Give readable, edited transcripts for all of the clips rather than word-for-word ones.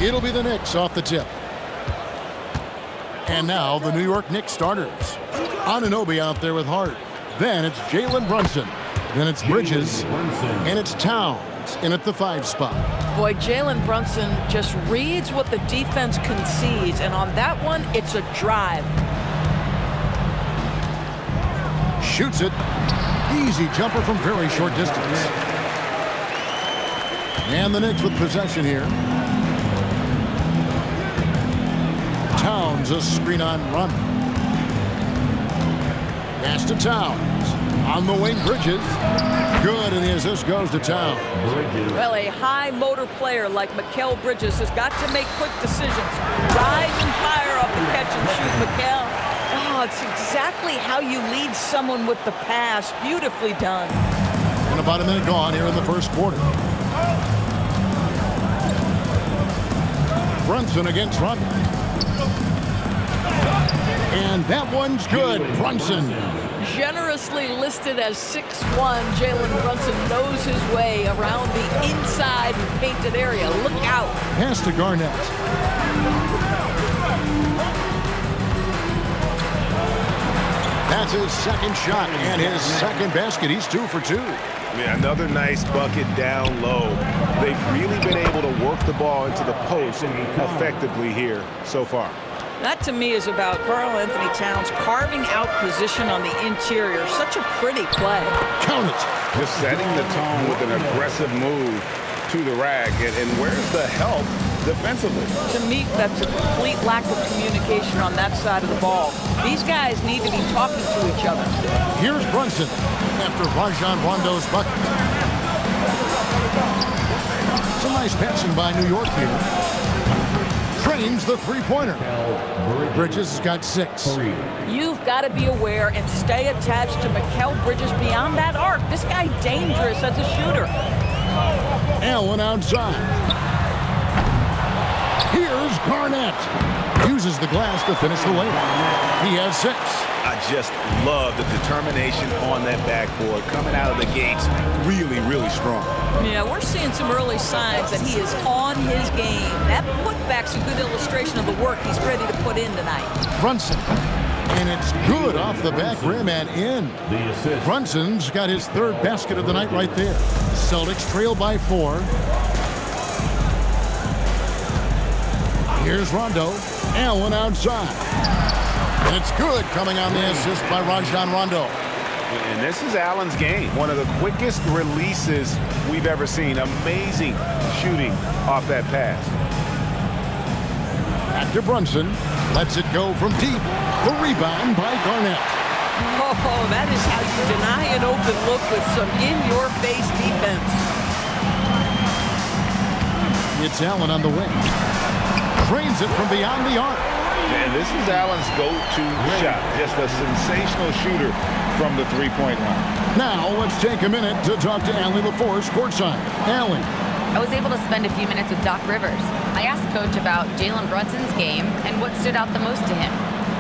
It'll be the Knicks off the tip. And now the New York Knicks starters. Anunoby out there with Hart. Then it's Jalen Brunson. Then it's Bridges. And it's Towns in at the 5 spot. Boy, Jalen Brunson just reads what the defense concedes. And on that one, it's a drive. Shoots it. Easy jumper from very short distance. And the Knicks with possession here. Towns, a screen on Rondo. Pass to Towns. On the wing, Bridges. Good, and the assist goes to Towns. Well, a high motor player like Mikal Bridges has got to make quick decisions. Rise and fire off the catch and shoot, Mikal. Oh, it's exactly how you lead someone with the pass. Beautifully done. And about a minute gone here in the first quarter. Brunson against Rondo. And that one's good. Brunson. Generously listed as 6'1", Jalen Brunson knows his way around the inside painted area. Look out. Pass to Garnett. That's his second shot and his second basket. He's 2 for 2. Yeah, another nice bucket down low. They've really been able to work the ball into the post effectively here so far. That, to me, is about Karl-Anthony Towns carving out position on the interior. Such a pretty play. Count it. Just setting the tone with an aggressive move to the rack. And where's the help defensively? To me, that's a complete lack of communication on that side of the ball. These guys need to be talking to each other. Here's Brunson after Rajon Rondo's bucket. Some nice passing by New York here. Trains the three-pointer. Bridges has got 6. You've got to be aware and stay attached to Mikal Bridges beyond that arc. This guy dangerous as a shooter. Allen outside. Here's Garnett. Uses the glass to finish the layup. He has 6. I just love the determination on that backboard. Coming out of the gates really, really strong. Yeah, we're seeing some early signs that he is on his game. That putback's a good illustration of the work he's ready to put in tonight. Brunson. And it's good off the back rim and in. Brunson's got his 3rd basket of the night right there. Celtics trail by 4. Here's Rondo. Allen outside. And it's good, coming on the assist by Rajon Rondo. And this is Allen's game. One of the quickest releases we've ever seen. Amazing shooting off that pass. Back to Brunson. Lets it go from deep. The rebound by Garnett. Oh, that is how you deny an open look with some in-your-face defense. It's Allen on the wing. Trains it from beyond the arc. And this is Allen's go-to shot. Just a sensational shooter from the three-point line. Now let's take a minute to talk to Allen LaForce courtside. Allen. I was able to spend a few minutes with Doc Rivers. I asked Coach about Jalen Brunson's game and what stood out the most to him.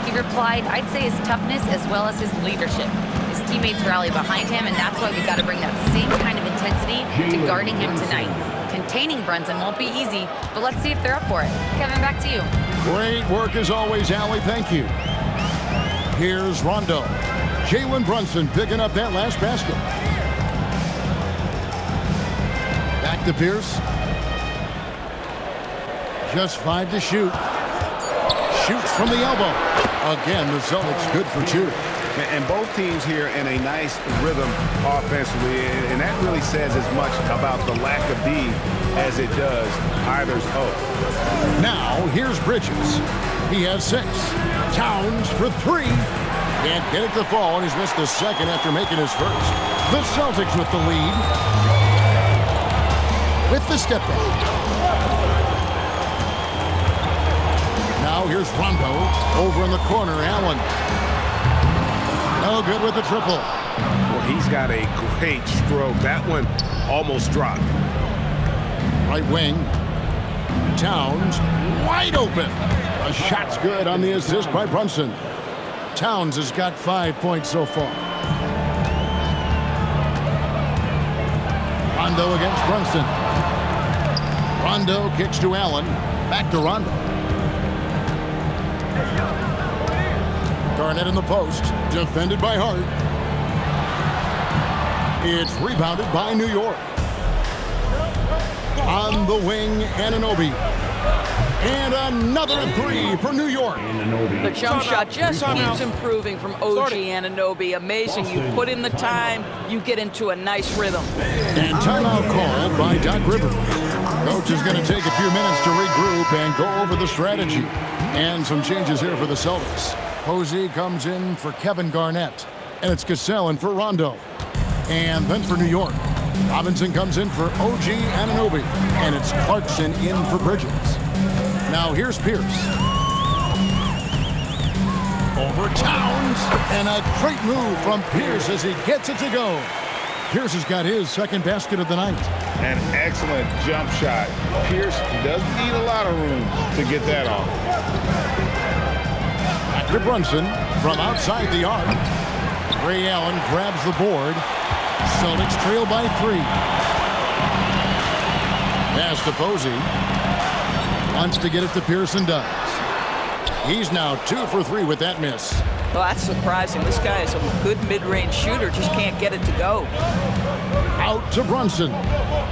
He replied, I'd say his toughness as well as his leadership. His teammates rally behind him, and that's why we got to bring that same kind of intensity to guarding him tonight. Containing Brunson won't be easy, but let's see if they're up for it. Kevin, back to you. Great work as always, Allie. Thank you. Here's Rondo. Jalen Brunson picking up that last basket. Back to Pierce. Just 5 to shoot. Shoots from the elbow. Again, the Celtics good for 2. And both teams here in a nice rhythm offensively, and that really says as much about the lack of D as it does either's O. Now, here's Bridges. He has 6. Towns for 3. Can't get it to fall, and he's missed the second after making his first. The Celtics with the lead. With the step back. Now here's Rondo. Over in the corner, Allen. No good with the triple. Well, he's got a great stroke. That one almost dropped. Right wing. Towns wide open. A shot's good on the assist by Brunson. Towns has got 5 points so far. Rondo against Brunson. Rondo kicks to Allen. Back to Rondo. Garnett in the post. Defended by Hart. It's rebounded by New York. On the wing, Anunoby. And another three for New York. The jump shot just keeps improving from OG Anunoby. Amazing. You put in the time, you get into a nice rhythm. And timeout called by Doc Rivers. Coach is going to take a few minutes to regroup and go over the strategy. And some changes here for the Celtics. Posey comes in for Kevin Garnett. And it's Cassell in for Rondo. And then for New York, Robinson comes in for OG Anunoby. And it's Clarkson in for Bridges. Now here's Pierce. Over Towns. And a great move from Pierce as he gets it to go. Pierce has got his second basket of the night. An excellent jump shot. Pierce doesn't need a lot of room to get that off. Back to Brunson from outside the arc. Ray Allen grabs the board. Celtics trail by 3. Pass to Posey. Wants to get it to Pierce and does. He's now 2 for 3 with that miss. Well, that's surprising. This guy is a good mid-range shooter, just can't get it to go. Out to Brunson.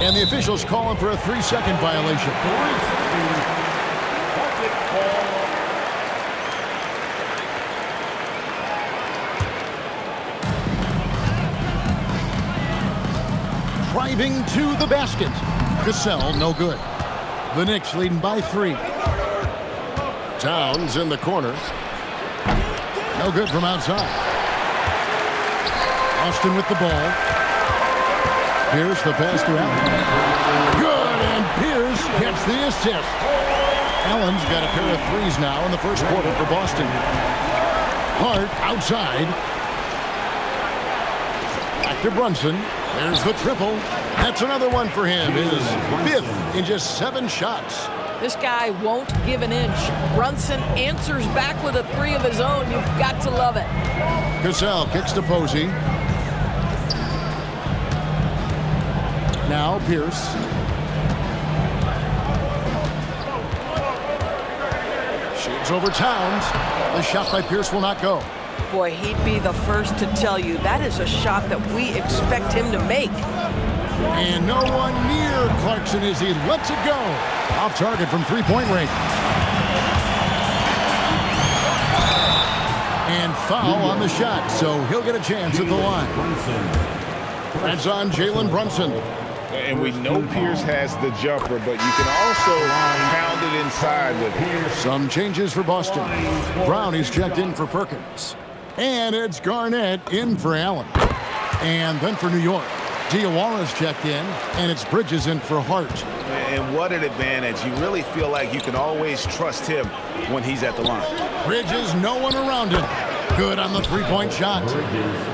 And the officials call him for a 3-second violation. Driving to the basket. Cassell, no good. The Knicks leading by 3. Towns in the corner. No good from outside. Austin with the ball. Pierce the pass to Allen. Good, and Pierce gets the assist. Allen's got a pair of threes now in the first quarter for Boston. Hart outside. Back to Brunson. There's the triple. That's another one for him. His 5th in just 7 shots. This guy won't give an inch. Brunson answers back with a 3 of his own. You've got to love it. Cassell kicks to Posey. Now Pierce. Shoots over Towns. The shot by Pierce will not go. Boy, he'd be the first to tell you that is a shot that we expect him to make. And no one near Clarkson as he lets it go. Off target from 3-point range. And foul on the shot, so he'll get a chance at the line. That's on Jalen Brunson. And we know Pierce has the jumper, but you can also pound it inside with him. Some changes for Boston. Brown is checked in for Perkins. And it's Garnett in for Allen. And then for New York, Diawara's checked in, and it's Bridges in for Hart. And what an advantage. You really feel like you can always trust him when he's at the line. Bridges, no one around him. Good on the 3-point shot.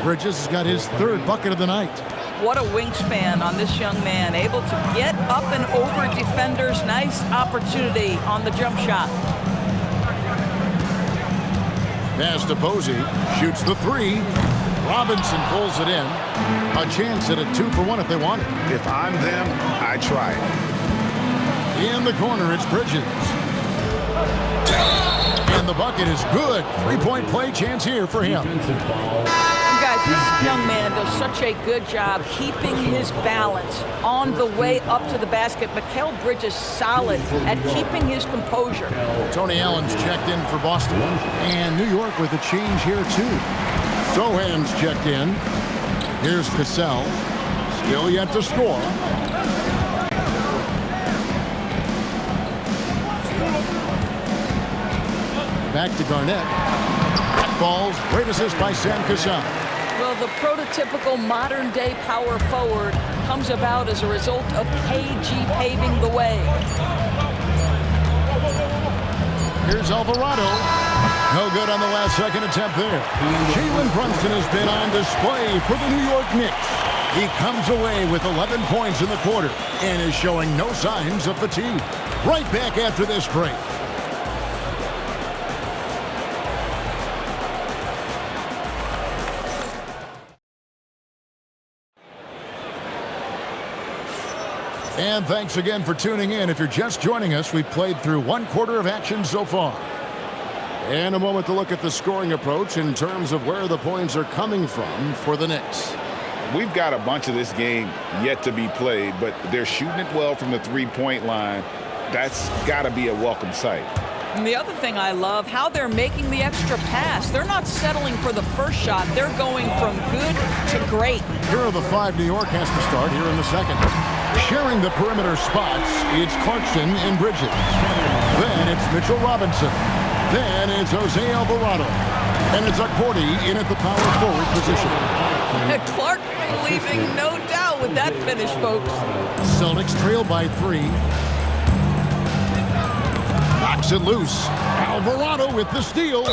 Bridges has got his 3rd bucket of the night. What a wingspan on this young man. Able to get up and over defenders. Nice opportunity on the jump shot. Pass to Posey. Shoots the 3. Robinson pulls it in. A chance at a 2-for-1 if they want it. If I'm them, I try it. In the corner, it's Bridges. And the bucket is good. 3-point play chance here for him. Guys, this young man does such a good job keeping his balance on the way up to the basket. Mikal Bridges solid at keeping his composure. Tony Allen's checked in for Boston. And New York with a change here, too. Sohan's checked in. Here's Cassell. Still yet to score. Back to Garnett. Balls. Great assist by Sam Cassell. Well, the prototypical modern-day power forward comes about as a result of KG paving the way. Here's Alvarado. No good on the last second attempt there. Jalen Brunson has been on display for the New York Knicks. He comes away with 11 points in the quarter and is showing no signs of fatigue. Right back after this break. And thanks again for tuning in. If you're just joining us, we've played through 1/4 of action so far. And a moment to look at the scoring approach in terms of where the points are coming from for the Knicks. We've got a bunch of this game yet to be played, but they're shooting it well from the three-point line. That's got to be a welcome sight. And the other thing I love, how they're making the extra pass. They're not settling for the first shot. They're going from good to great. Here are the 5 New York has to start here in the second. Sharing the perimeter spots, it's Clarkson and Bridges. Then it's Mitchell Robinson. Then it's Jose Alvarado. And it's Akporti in at the power forward position. Clark leaving no doubt with that finish, folks. Celtics trail by 3. Knocks it loose. Alvarado with the steal.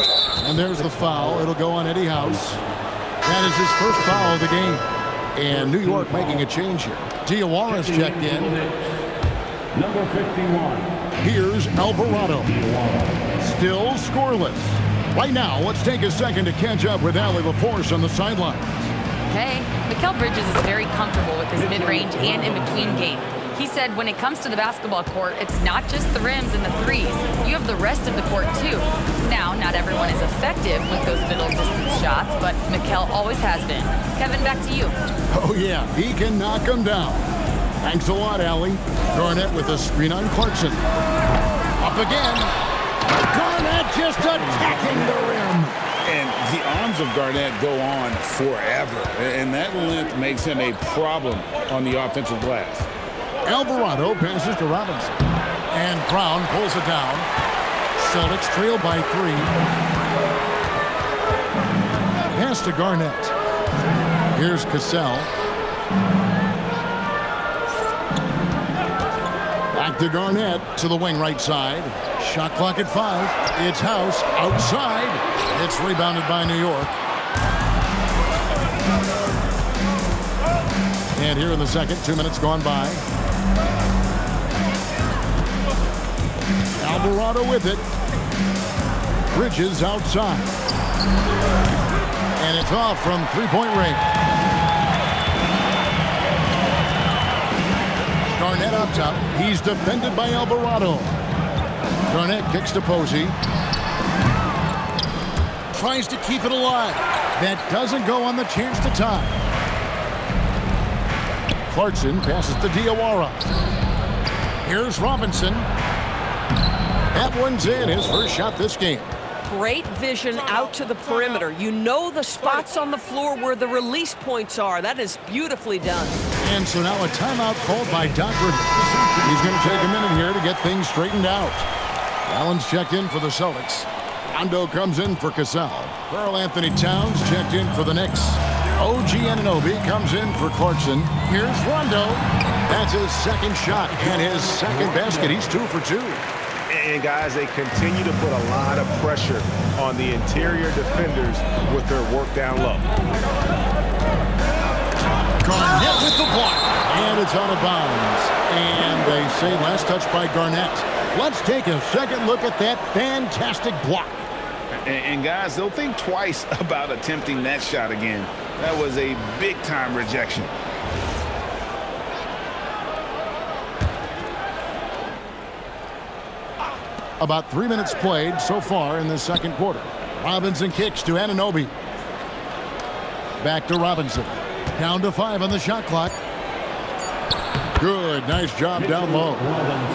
And there's the foul. It'll go on Eddie House. That is his first foul of the game. And New York making a change here. Diawara's checked in. Number 51. Here's Alvarado. Still scoreless. Right now, let's take a second to catch up with Allie LaForce on the sidelines. Hey, Mikal Bridges is very comfortable with his mid-range and in-between game. He said when it comes to the basketball court, it's not just the rims and the threes. You have the rest of the court, too. Now, not everyone is effective with those middle-distance shots, but Mikal always has been. Kevin, back to you. Oh, yeah, he can knock them down. Thanks a lot, Allie. Garnett with a screen on Clarkson. Up again. Garnett just attacking the rim. And the arms of Garnett go on forever, and that length makes him a problem on the offensive glass. Alvarado passes to Robinson. And Brown pulls it down. Celtics trail by 3. Pass to Garnett. Here's Cassell. Back to Garnett to the wing right side. Shot clock at 5. It's House outside. It's rebounded by New York. And here in the second, 2 minutes gone by. Alvarado with it. Bridges outside. And it's off from three-point range. Garnett up top. He's defended by Alvarado. Garnett kicks to Posey. Tries to keep it alive. That doesn't go on the chance to tie. Clarkson passes to Diawara. Here's Robinson. That one's in. His first shot this game. Great vision out to the perimeter. You know the spots on the floor where the release points are. That is beautifully done. And so now a timeout called by Doc Rivers. He's going to take a minute here to get things straightened out. Allen's checked in for the Celtics. Rondo comes in for Cassell. Karl Anthony Towns checked in for the Knicks. OG Anunoby comes in for Clarkson. Here's Rondo. That's his second shot and his second basket. He's 2 for 2. And guys, they continue to put a lot of pressure on the interior defenders with their work down low. Garnett with the block. And it's out of bounds. And they say last touch by Garnett. Let's take a second look at that fantastic block. And guys, they'll think twice about attempting that shot again. That was a big-time rejection. About 3 minutes played so far in the second quarter. Robinson kicks to Anunoby. Back to Robinson. Down to 5 on the shot clock. Good. Nice job down low.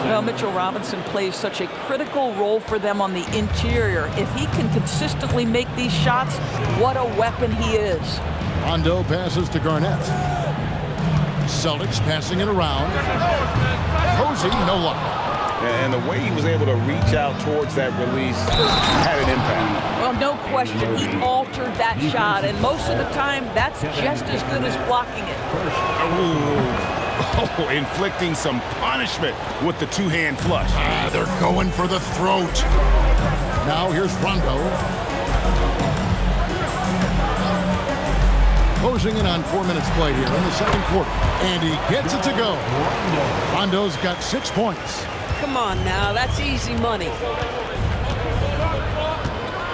Well, Mitchell Robinson plays such a critical role for them on the interior. If he can consistently make these shots, what a weapon he is. Rondo passes to Garnett. Celtics passing it around. Posey, no luck. And the way he was able to reach out towards that release had an impact. Well, no question. He altered that shot, and most of the time, that's just as good as blocking it. Oh, inflicting some punishment with the two-hand flush. They're going for the throat. Now here's Rondo. Closing in on 4 minutes played here in the second quarter. And he gets it to go. Rondo's got 6 points. Come on now, that's easy money.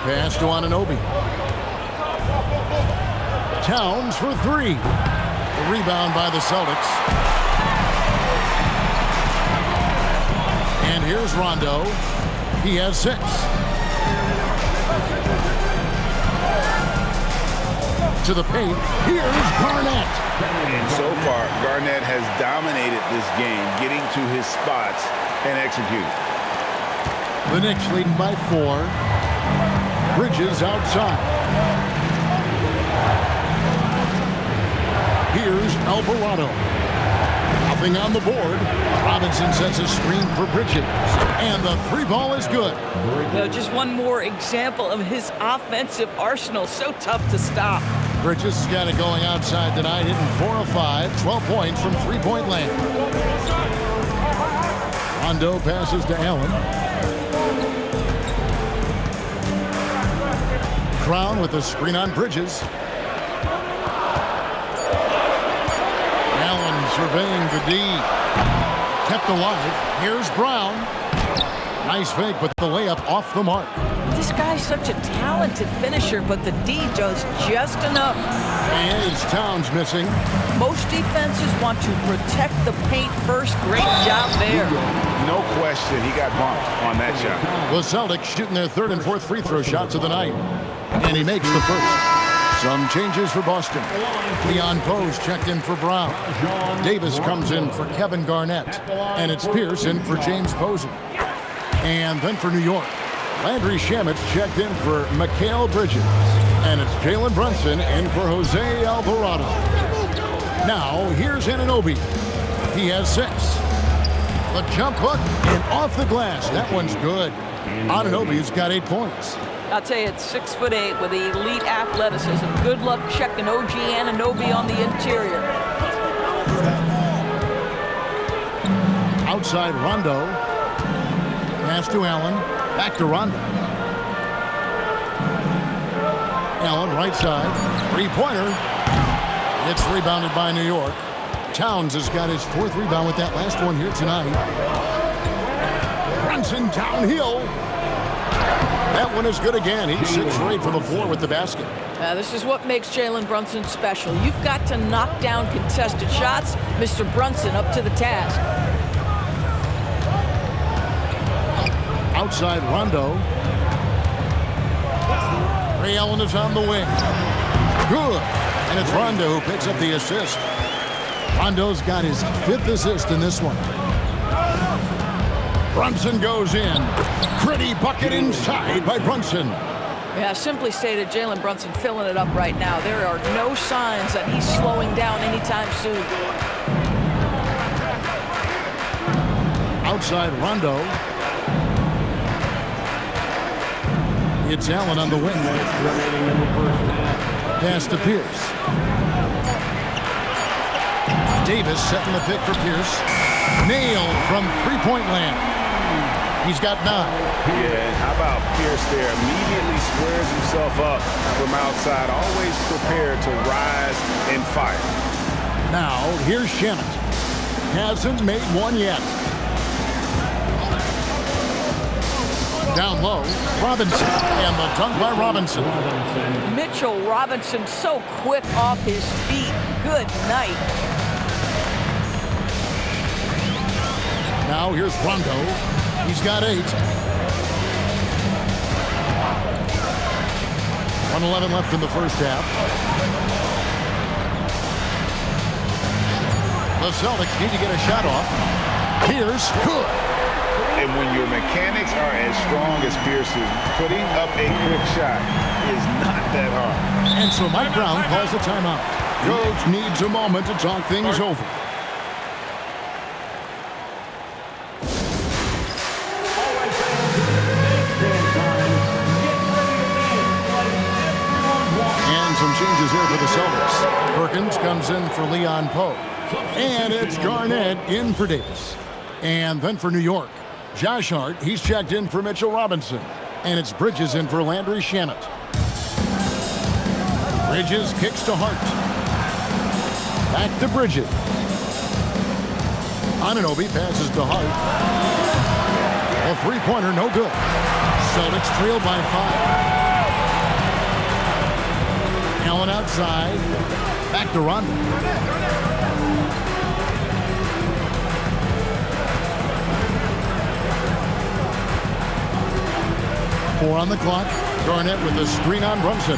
Pass to Anunoby. Towns for 3. The rebound by the Celtics. here's Rondo. He has 6. To the paint. Here's Garnett. And so far, Garnett has dominated this game, getting to his spots and executing. The Knicks leading by 4. Bridges outside. Here's Alvarado. Nothing on the board. Robinson sets a screen for Bridges. And the 3 ball is good. Just one more example of his offensive arsenal. So tough to stop. Bridges has got it going outside tonight, hitting 4 of 5, 12 points from three-point land. Rondo passes to Allen. Brown with the screen on Bridges. Allen surveying the D. Kept alive. Here's Brown. Nice fake, but the layup off the mark. This guy's such a talented finisher, but the D does just enough. And it's Towns missing. Most defenses want to protect the paint first. Great job there. No question, he got bumped on that shot. The Celtics shooting their 3rd and 4th free throw shots of the night. And he makes the first. Some changes for Boston. Leon Poe's checked in for Brown. Davis comes in for Kevin Garnett. And it's Pierce in for James Posey. And then for New York, Landry Shamit's checked in for Mikal Bridges. And it's Jalen Brunson in for Jose Alvarado. Now, here's Anunoby. He has 6. The jump hook and off the glass. That one's good. Anunoby's got 8 points. I'll tell you, it's 6'8" with elite athleticism. Good luck checking OG Anunoby on the interior. Outside Rondo. Pass to Allen. Back to Rondo. Allen right side. 3-pointer. It's rebounded by New York. Towns has got his 4th rebound with that last one here tonight. Brunson downhill. That one is good again. He's 6 for 8 for the floor with the basket. This is what makes Jalen Brunson special. You've got to knock down contested shots. Mr. Brunson up to the task. Outside Rondo. Ray Allen is on the wing. Good. And it's Rondo who picks up the assist. Rondo's got his 5th assist in this one. Brunson goes in. Pretty bucket inside by Brunson. Yeah, simply stated, Jalen Brunson filling it up right now. There are no signs that he's slowing down anytime soon. Outside Rondo. It's Allen on the wing. Pass to Pierce. Davis setting the pick for Pierce. Nailed from 3-point land. He's got 9. Yeah, how about Pierce there? Immediately squares himself up from outside, always prepared to rise and fire. Now, here's Shamet. Hasn't made one yet. Down low, Robinson, and the dunk by Robinson. Mitchell Robinson so quick off his feet. Good night. Now here's Rondo. He's got 8. 1:11 left in the first half. The Celtics need to get a shot off. Pierce, good. And when your mechanics are as strong as Pierce's, putting up a quick shot is not that hard. And so Mike Brown calls a timeout. Coach needs a moment to talk things over. And some changes here for the Celtics. Perkins comes in for Leon Poe. And it's Garnett in for Davis. And then for New York, Josh Hart, he's checked in for Mitchell Robinson. And it's Bridges in for Landry Shamet. Bridges kicks to Hart. Back to Bridges. Anunoby passes to Hart. A 3-pointer, no good. Celtics trail by 5. Allen outside. Back to Rondo. 4 on the clock. Garnett with the screen on Brunson.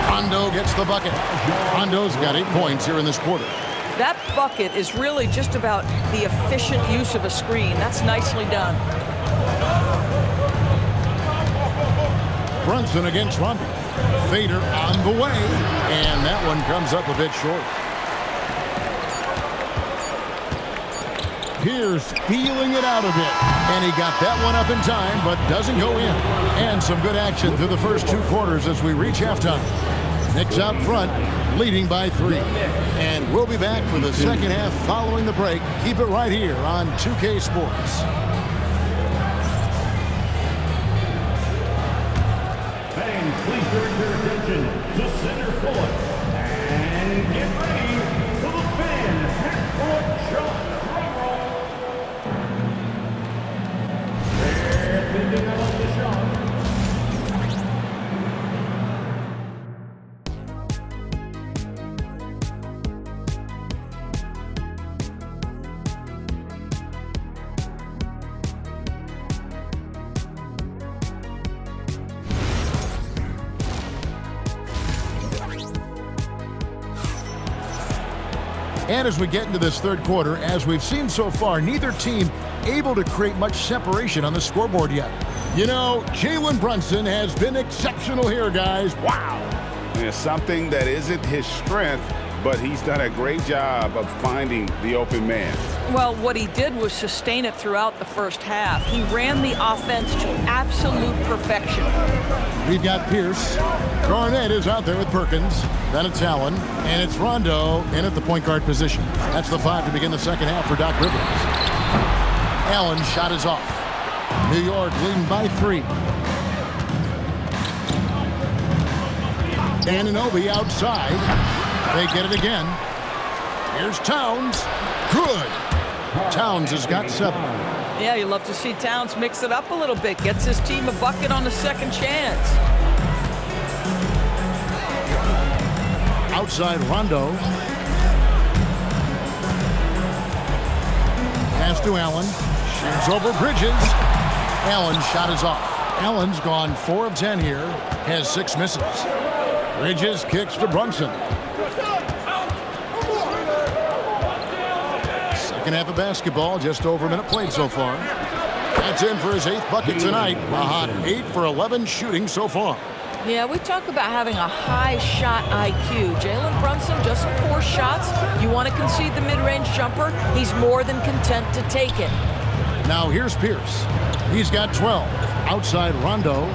Rondo gets the bucket. Rondo's got 8 points here in this quarter. That bucket is really just about the efficient use of a screen. That's nicely done. Brunson against Rondo. Fader on the way, and that one comes up a bit short. Pierce feeling it out a bit, and he got that one up in time, but doesn't go in. And some good action through the first 2 quarters as we reach halftime. Knicks out front, leading by 3. And we'll be back for the second half following the break. Keep it right here on 2K Sports. Fans, please direct your attention to center court. And get ready for the fan half-court shot. Drum roll. They're picking up the shot. And as we get into this third quarter, as we've seen so far, neither team able to create much separation on the scoreboard yet. You know, Jalen Brunson has been exceptional here, guys. Wow. It's something that isn't his strength, but he's done a great job of finding the open man. Well, what he did was sustain it throughout the first half. He ran the offense to absolute perfection. We've got Pierce. Garnett is out there with Perkins. Then it's Allen, and it's Rondo in at the point guard position. That's the 5 to begin the second half for Doc Rivers. Allen's shot is off. New York leading by 3. Anunoby outside. They get it again. Here's Towns. Good. Towns has got 7. Yeah, you love to see Towns mix it up a little bit. Gets his team a bucket on the second chance. Outside Rondo. Pass to Allen. Shoots over Bridges. Allen's shot is off. Allen's gone 4 of 10 here. Has 6 misses. Bridges kicks to Brunson. Second half of basketball, just over a minute played so far. That's in for his 8th bucket tonight. A hot 8 for 11 shooting so far. Yeah, we talk about having a high shot IQ. Jalen Brunson doesn't force shots. You want to concede the mid-range jumper, he's more than content to take it. Now here's Pierce. He's got 12. Outside Rondo.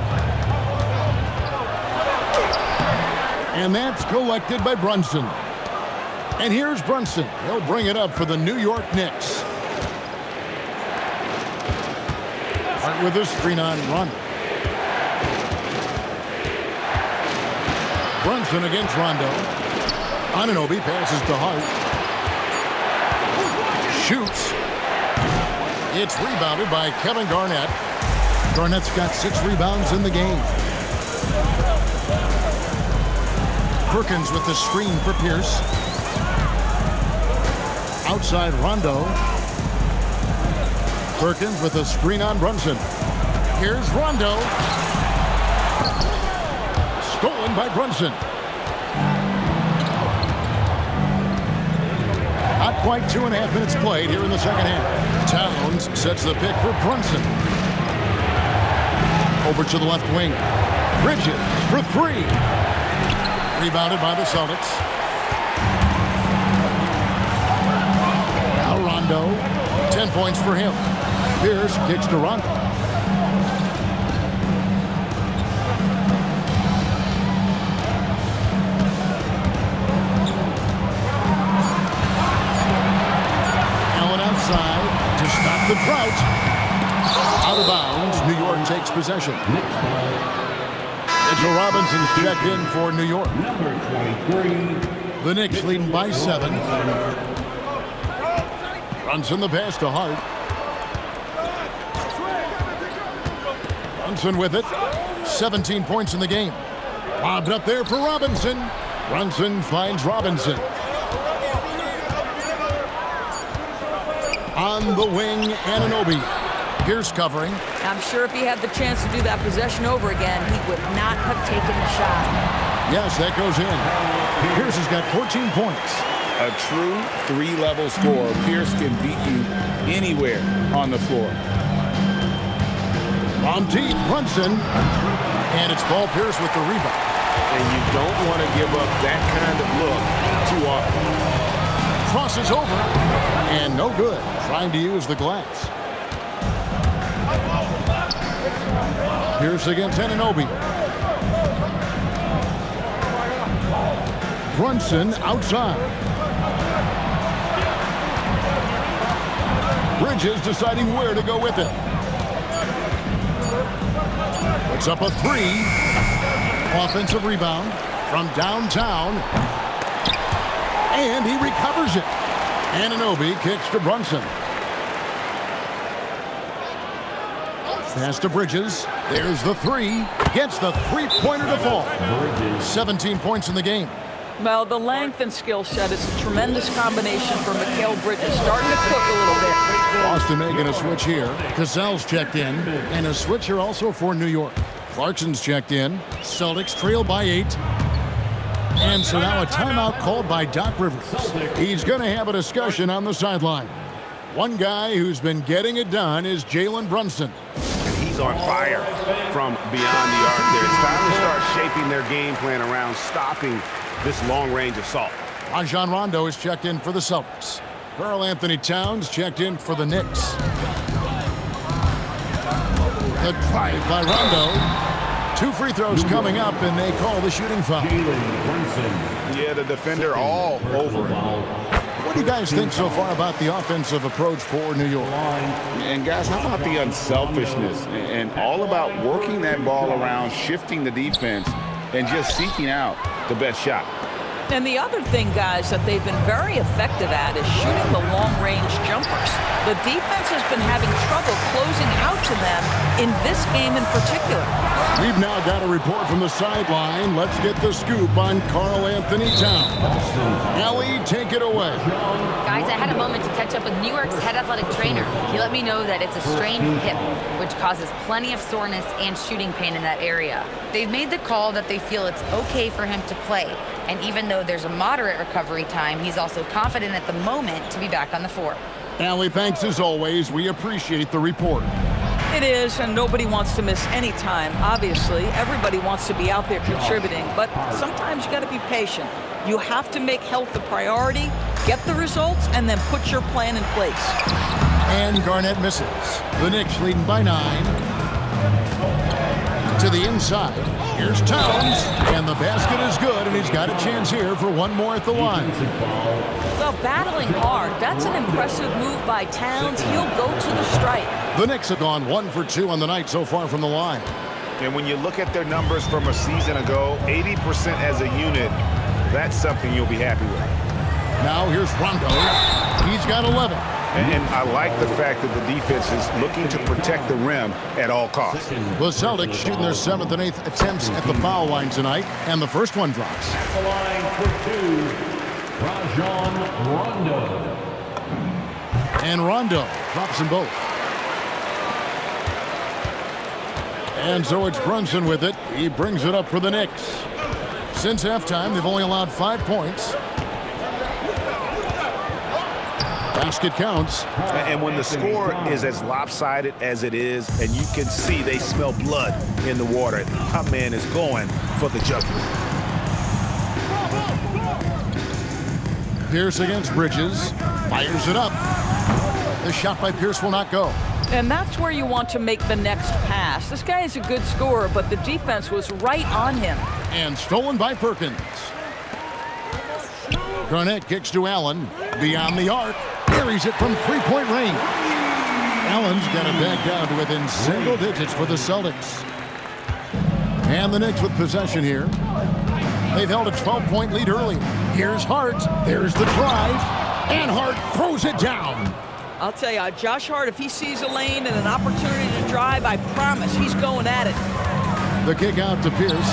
And that's collected by Brunson. And here's Brunson. He'll bring it up for the New York Knicks. Hart with a screen on Rondo. Brunson against Rondo. Anunoby passes to Hart. Shoots. It's rebounded by Kevin Garnett. Garnett's got 6 rebounds in the game. Perkins with the screen for Pierce. Outside Rondo. Perkins with a screen on Brunson. Here's Rondo. Stolen by Brunson. Not quite 2.5 minutes played here in the second half. Towns sets the pick for Brunson. Over to the left wing. Bridges for 3. Rebounded by the Celtics. Now Rondo. 10 points for him. Pierce kicks to Rondo. Allen outside to stop the drought. Out of bounds. New York takes possession. Mitchell Robinson's checked in for New York. Number 23. The Knicks leading by 7. Brunson the pass to Hart. Brunson with it. 17 points in the game. Lobbed up there for Robinson. Brunson finds Robinson. On the wing, Anunoby. Pierce covering. I'm sure if he had the chance to do that possession over again, he would not have taken the shot. Yes, that goes in. Pierce has got 14 points. A true three-level scorer. Pierce can beat you anywhere on the floor. From deep, Brunson. And it's Paul Pierce with the rebound. And you don't want to give up that kind of look too often. Crosses over. And no good. Trying to use the glass. Pierce against Anunoby. Brunson outside. Bridges deciding where to go with it. Puts up a three. Offensive rebound from downtown. And he recovers it. Anunoby kicks to Brunson. Pass to Bridges. There's the three. Gets the three-pointer to fall. 17 points in the game. Well, the length and skill set is a tremendous combination for Mikal Bridges. Starting to cook a little bit. Boston making a switch here. Cassell's checked in. And a switch here also for New York. Clarkson's checked in. Celtics trail by 8. And so now a timeout called by Doc Rivers. He's going to have a discussion on the sideline. One guy who's been getting it done is Jalen Brunson. He's on fire from beyond the arc there. It's time to start shaping their game plan around stopping this long-range assault. Rajon Rondo is checked in for the Celtics. Karl-Anthony Towns checked in for the Knicks. The drive by Rondo. 2 free throws coming up, and they call the shooting foul. Yeah, the defender all over it. What do you guys think so far about the offensive approach for New York? And guys, how about the unselfishness and all about working that ball around, shifting the defense, and just seeking out the best shot? And the other thing, guys, that they've been very effective at is shooting the long-range jumpers. The defense has been having trouble closing out to them in this game in particular. We've now got a report from the sideline. Let's get the scoop on Karl-Anthony Towns. Ellie, take it away. Guys, I had a moment to catch up with New York's head athletic trainer. He let me know that it's a strained hip, which causes plenty of soreness and shooting pain in that area. They've made the call that they feel it's okay for him to play. And even though there's a moderate recovery time, he's also confident at the moment to be back on the floor. Allie, thanks as always. We appreciate the report. It is, and nobody wants to miss any time, obviously. Everybody wants to be out there contributing, but sometimes you got to be patient. You have to make health a priority, get the results, and then put your plan in place. And Garnett misses. The Knicks leading by 9. To the inside. Here's Towns, and the basket is good, and he's got a chance here for one more at the line. Well, battling hard. That's an impressive move by Towns. He'll go to the stripe. The Knicks have gone 1 for 2 on the night so far from the line. And when you look at their numbers from a season ago, 80% as a unit, that's something you'll be happy with. Now here's Rondo. He's got 11. And I like the fact that the defense is looking to protect the rim at all costs. The Celtics shooting their 7th and 8th attempts at the foul line tonight, and the first one drops. At the line for 2, Rajon Rondo. And Rondo drops them both. And so it's Brunson with it. He brings it up for the Knicks. Since halftime, they've only allowed 5 points. Basket counts. And when the score is as lopsided as it is, and you can see they smell blood in the water, my man is going for the jugular. Pierce against Bridges. Fires it up. The shot by Pierce will not go. And that's where you want to make the next pass. This guy is a good scorer, but the defense was right on him. And stolen by Perkins. Garnett kicks to Allen. Beyond the arc. Carries it from three-point range. Allen's got it back down to within single digits for the Celtics. And the Knicks with possession here. They've held a 12-point lead early. Here's Hart. There's the drive. And Hart throws it down. I'll tell you, Josh Hart, if he sees a lane and an opportunity to drive, I promise he's going at it. The kick out to Pierce.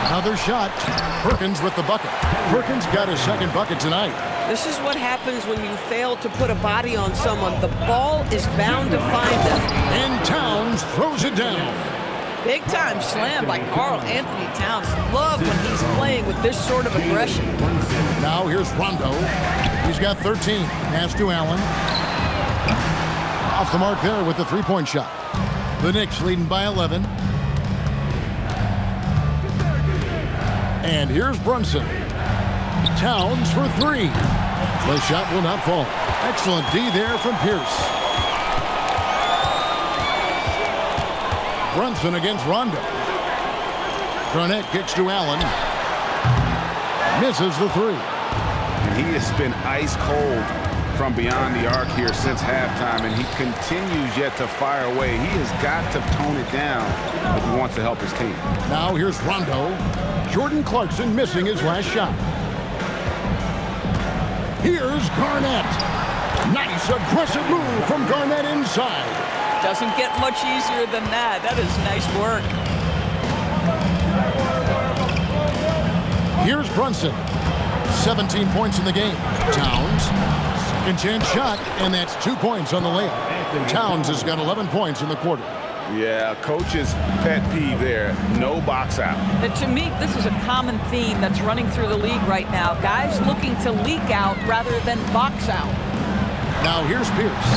Another shot. Perkins with the bucket. Perkins got his second bucket tonight. This is what happens when you fail to put a body on someone. The ball is bound to find them. And Towns throws it down. Big time slam by Karl Anthony Towns. Love when he's playing with this sort of aggression. Now here's Rondo. He's got 13. Pass to Allen. Off the mark there with the three-point shot. The Knicks leading by 11. And here's Brunson. Towns for three. The shot will not fall. Excellent D there from Pierce. Brunson against Rondo. Garnett kicks to Allen. Misses the three. And he has been ice cold from beyond the arc here since halftime, and he continues yet to fire away. He has got to tone it down if he wants to help his team. Now here's Rondo. Jordan Clarkson missing his last shot. Here's Garnett. Nice aggressive move from Garnett inside. Doesn't get much easier than that. That is nice work. Here's Brunson. 17 points in the game. Towns. Second chance shot, and that's 2 points on the layup. Towns has got 11 points in the quarter. Yeah, coach's pet peeve there. No box out. And to me, this is a common theme that's running through the league right now. Guys looking to leak out rather than box out. Now here's Pierce.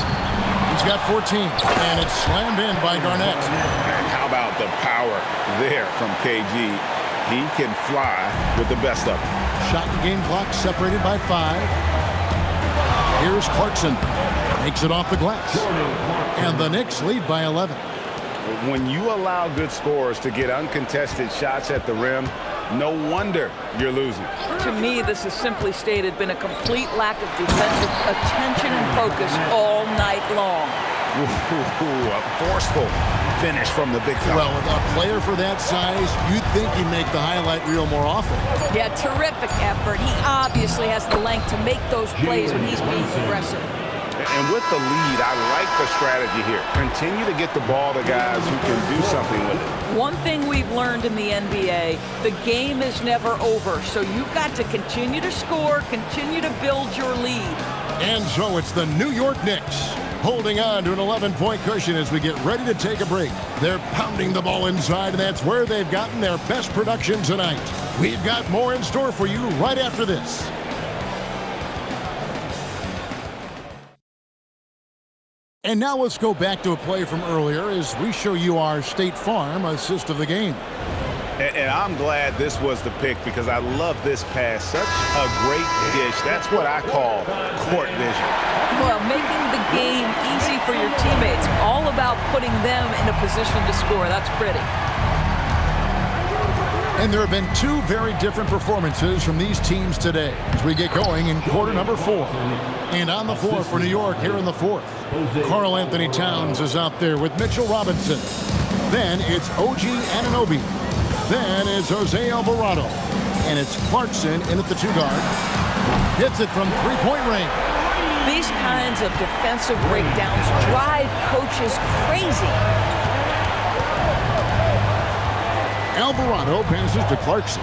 He's got 14, and it's slammed in by Garnett. And how about the power there from KG? He can fly with the best of them. Shot and game clock separated by 5. Here's Clarkson. Makes it off the glass. And the Knicks lead by 11. When you allow good scorers to get uncontested shots at the rim, no wonder you're losing. To me, this has simply stated been a complete lack of defensive attention and focus all night long. Ooh, a forceful finish from the big fella. Well, with a player for that size, you'd think he'd make the highlight reel more often. Yeah, terrific effort. He obviously has the length to make those plays when he's being aggressive. And with the lead, I like the strategy here. Continue to get the ball to guys who can do something with it. One thing we've learned in the NBA, the game is never over. So you've got to continue to score, continue to build your lead. And so it's the New York Knicks holding on to an 11-point cushion as we get ready to take a break. They're pounding the ball inside, and that's where they've gotten their best production tonight. We've got more in store for you right after this. And now let's go back to a play from earlier as we show you our State Farm assist of the game. And I'm glad this was the pick because I love this pass. Such a great dish. That's what I call court vision. Well, making the game easy for your teammates. All about putting them in a position to score. That's pretty. And there have been two very different performances from these teams today as we get going in quarter number 4. And on the floor for New York here in the 4th, Karl Anthony Towns is out there with Mitchell Robinson. Then it's OG Anunoby. Then it's Jose Alvarado. And it's Clarkson in at the 2-guard. Hits it from three-point range. These kinds of defensive breakdowns drive coaches crazy. Alvarado passes to Clarkson.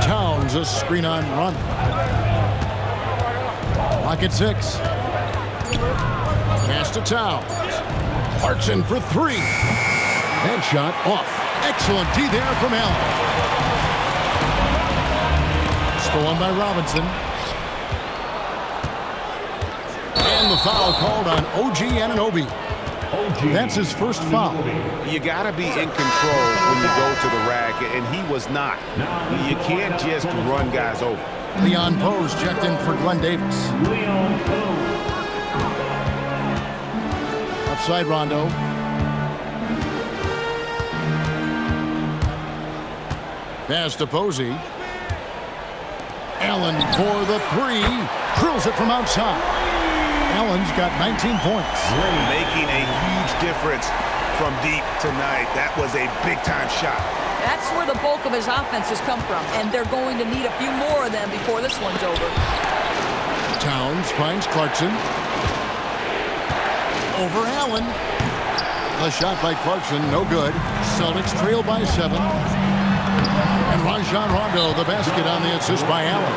Towns a screen on Rondo. Clock at 6. Pass to Towns. Clarkson for 3. That shot off. Excellent D there from Allen. Stolen by Robinson. And the foul called on OG Anunoby. That's his first foul. You got to be in control when you go to the rack, and he was not. You can't just run guys over. Leon Pose checked in for Glenn Davis. Outside Rondo. Pass to Posey. Allen for the 3. Drills it from outside. Allen's got 19 points. Making a huge difference from deep tonight. That was a big-time shot. That's where the bulk of his offense has come from, and they're going to need a few more of them before this one's over. Towns finds Clarkson. Over Allen. A shot by Clarkson, no good. Celtics trail by 7. And Rajon Rondo, the basket on the assist by Allen.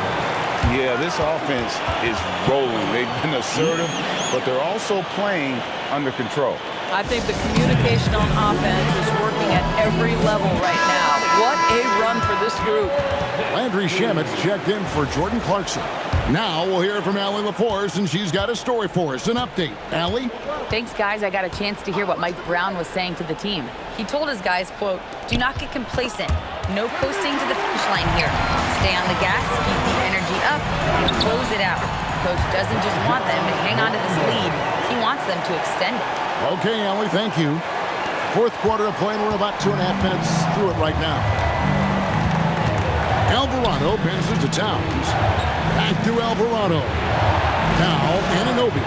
Yeah, this offense is rolling. They've been assertive, but they're also playing under control. I think the communication on offense is working at every level right now. What a run for this group. Landry Shamet's checked in for Jordan Clarkson. Now we'll hear from Allie LaForce, and she's got a story for us. An update. Allie? Thanks, guys. I got a chance to hear what Mike Brown was saying to the team. He told his guys, quote, "Do not get complacent. No coasting to the finish line here. Stay on the gas, keep the energy up, and close it out." Coach doesn't just want them to hang on to this lead. He wants them to extend it. Okay, Allie, thank you. Fourth quarter of play, and we're about 2.5 minutes through it right now. Alvarado passes to Towns. Back to Alvarado. Now, Anunoby.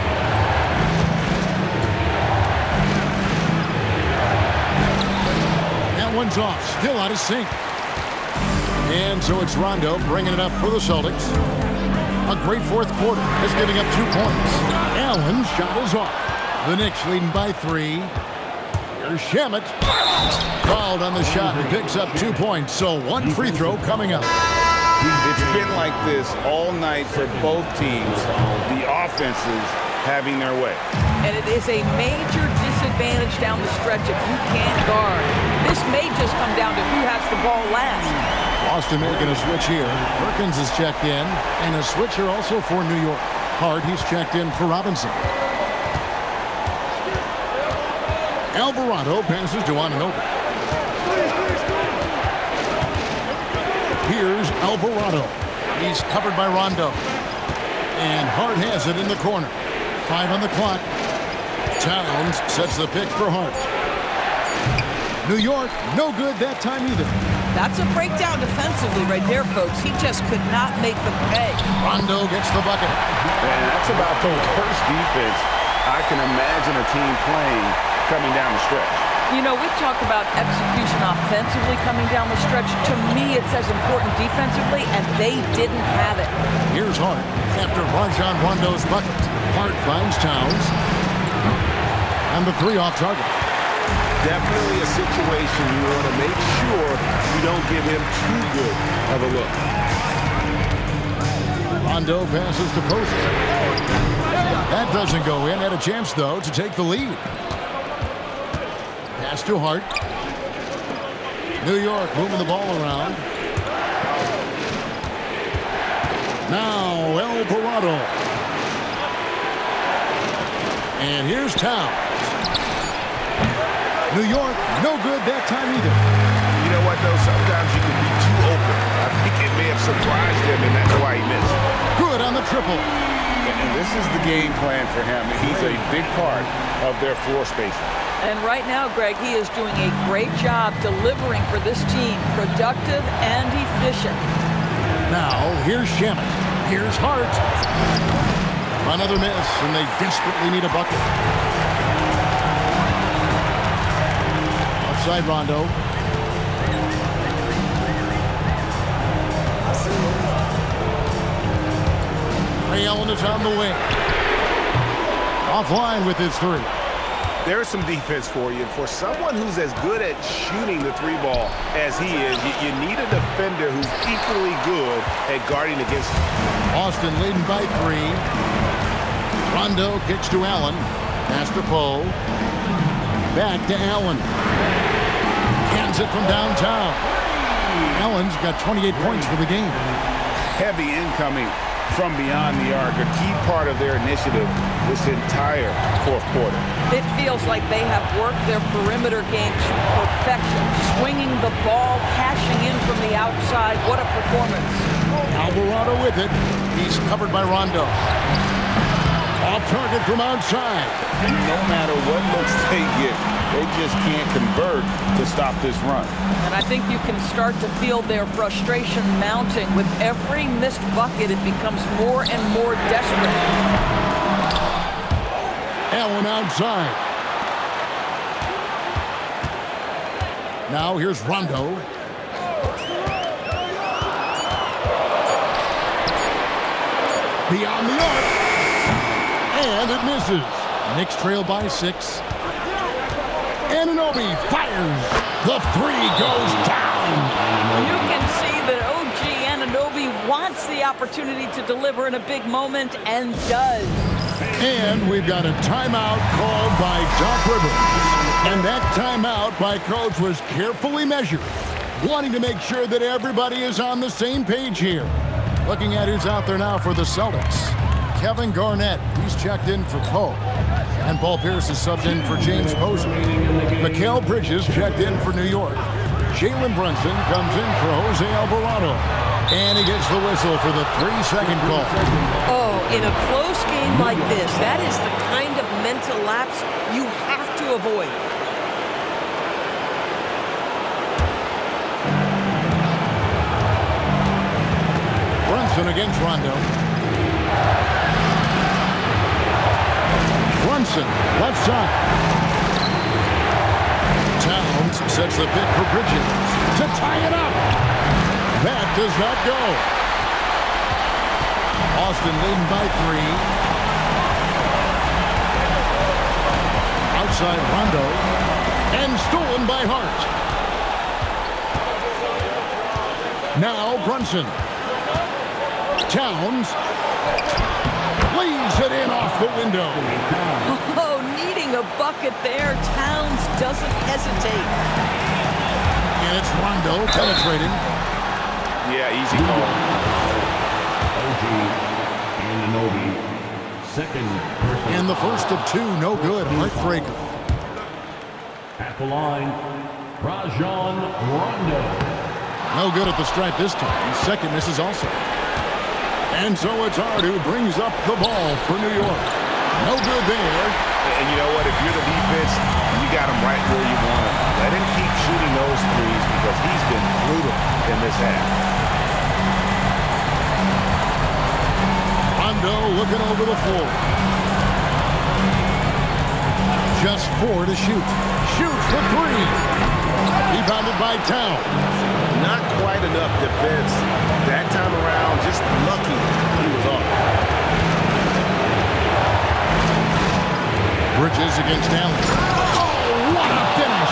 That one's off. Still out of sync. And so it's Rondo bringing it up for the Celtics. A great fourth quarter. Is giving up 2 points. Allen's shot is off. The Knicks leading by 3. Here's Shamet. Fouled on the shot and picks up 2 points. So one free throw coming up. It's been like this all night for both teams. The offenses having their way. And it is a major disadvantage down the stretch if you can't guard. This may just come down to who has the ball last. Boston making a switch here. Perkins is checked in. And a switch here also for New York. Hart, he's checked in for Robinson. Alvarado passes to Anunoby. Here's Alvarado. He's covered by Rondo. And Hart has it in the corner. 5 on the clock. Towns sets the pick for Hart. New York, no good that time either. That's a breakdown defensively right there, folks. He just could not make them pay. Rondo gets the bucket. And that's about the worst defense I can imagine a team playing coming down the stretch. You know, we talk about execution offensively coming down the stretch. To me, it's as important defensively, and they didn't have it. Here's Hart after Rajon Rondo's bucket. Hart finds Towns. And the 3 off target. Definitely a situation you want to make sure you don't give him too good of a look. Rondo passes to Posey. That doesn't go in. Had a chance, though, to take the lead. Pass to Hart. New York moving the ball around. Now Alvarado. And here's Towns. New York, no good that time either. You know what, though? Sometimes you can be too open. I think it may have surprised him, and that's why he missed. Good on the triple. And this is the game plan for him. He's a big part of their floor spacing. And right now, Greg, he is doing a great job delivering for this team. Productive and efficient. Now, here's Shamet. Here's Hart. Another miss, and they desperately need a bucket. Offside Rondo. Ray Allen is on the wing. Offline with his 3. There's some defense for you. For someone who's as good at shooting the 3 ball as he is, you need a defender who's equally good at guarding against him. Boston leading by 3. Rondo kicks to Allen. Pass to Poe. Back to Allen. Cans it from downtown. Allen's got 28 points for the game. Heavy incoming from beyond the arc, a key part of their initiative this entire fourth quarter. It feels like they have worked their perimeter game to perfection. Swinging the ball, cashing in from the outside. What a performance. Alvarado with it. He's covered by Rondo. Off target from outside. No matter what looks they get, they just can't convert to stop this run. And I think you can start to feel their frustration mounting. With every missed bucket, it becomes more and more desperate. Allen outside. Now here's Rondo. Beyond the arc. And it misses. Knicks trail by 6. Anunoby fires. The three goes down. You can see that OG Anunoby wants the opportunity to deliver in a big moment and does. And we've got a timeout called by Doc Rivers. And that timeout by Coach was carefully measured, wanting to make sure that everybody is on the same page here. Looking at who's out there now for the Celtics. Kevin Garnett, he's checked in for Poe. And Paul Pierce is subbed in for James Posey. Mikal Bridges checked in for New York. Jalen Brunson comes in for Jose Alvarado. And he gets the whistle for the 3-second call. Oh, in a close game like this, that is the kind of mental lapse you have to avoid. Brunson against Rondo. Brunson, left side. Towns sets the pick for Bridges to tie it up. That does not go. Boston leading by 3. Outside Rondo. And stolen by Hart. Now Brunson. Towns lays it in off the window. Oh, needing a bucket there. Towns doesn't hesitate. And it's Rondo penetrating. Yeah, easy call. OG Anunoby, second personal. And the first of 2, no good. Heartbreaker. At the line, Rajon Rondo. No good at the stripe this time. Second misses also. And so it's Hart who brings up the ball for New York. No good there. And you know what? If you're the defense, you got him right where you want him. Let him keep shooting those threes because he's been brutal in this half. Rondo looking over the floor. Just 4 to shoot. Shoots the 3. Rebounded by Towns. Not quite enough defense. That time around, just lucky he was off. Bridges against Allen. Oh, what a finish!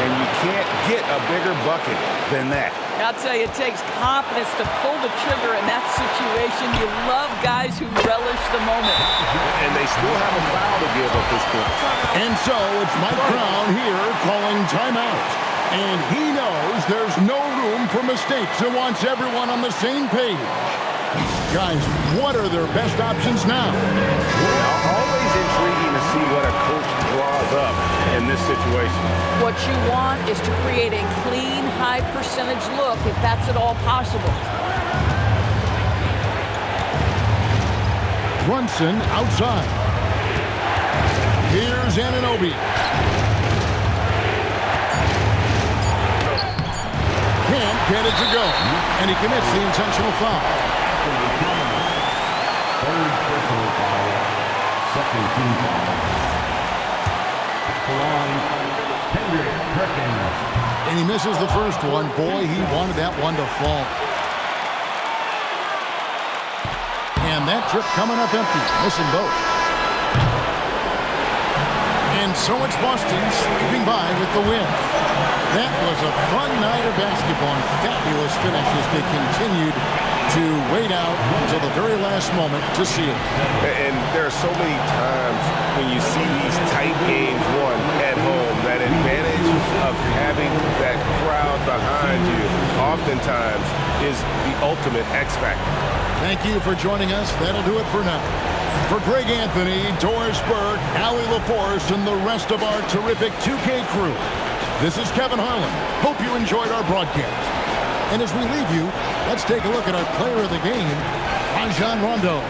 And you can't get a bigger bucket than that. I'll tell you, it takes confidence to pull the trigger in that situation. You love guys who relish the moment. And they still have a foul to give at this point. And so it's Mike Brown here calling timeout. And he knows there's no room for mistakes and wants everyone on the same page. Guys, what are their best options now? Well, always intriguing to see what a coach draws up in this situation. What you want is to create a clean, high-percentage look, if that's at all possible. Brunson outside. Here's Anunoby. Can't get it to go. And he commits the intentional foul. Third personal foul. Second team foul. At the line, Kendrick Perkins. And he misses the first one. Boy, he wanted that one to fall. And that trip coming up empty. Missing both. And so it's Boston scooping by with the win. That was a fun night of basketball and fabulous finish as they continued to wait out until the very last moment to see it. And there are so many times when you see these tight games won at home, that advantage of having that crowd behind you oftentimes is the ultimate X factor. Thank you for joining us. That'll do it for now. For Greg Anthony, Doris Burke, Allie LaForce, and the rest of our terrific 2K crew, this is Kevin Harlan. Hope you enjoyed our broadcast. And as we leave you, let's take a look at our player of the game, Rajon Rondo.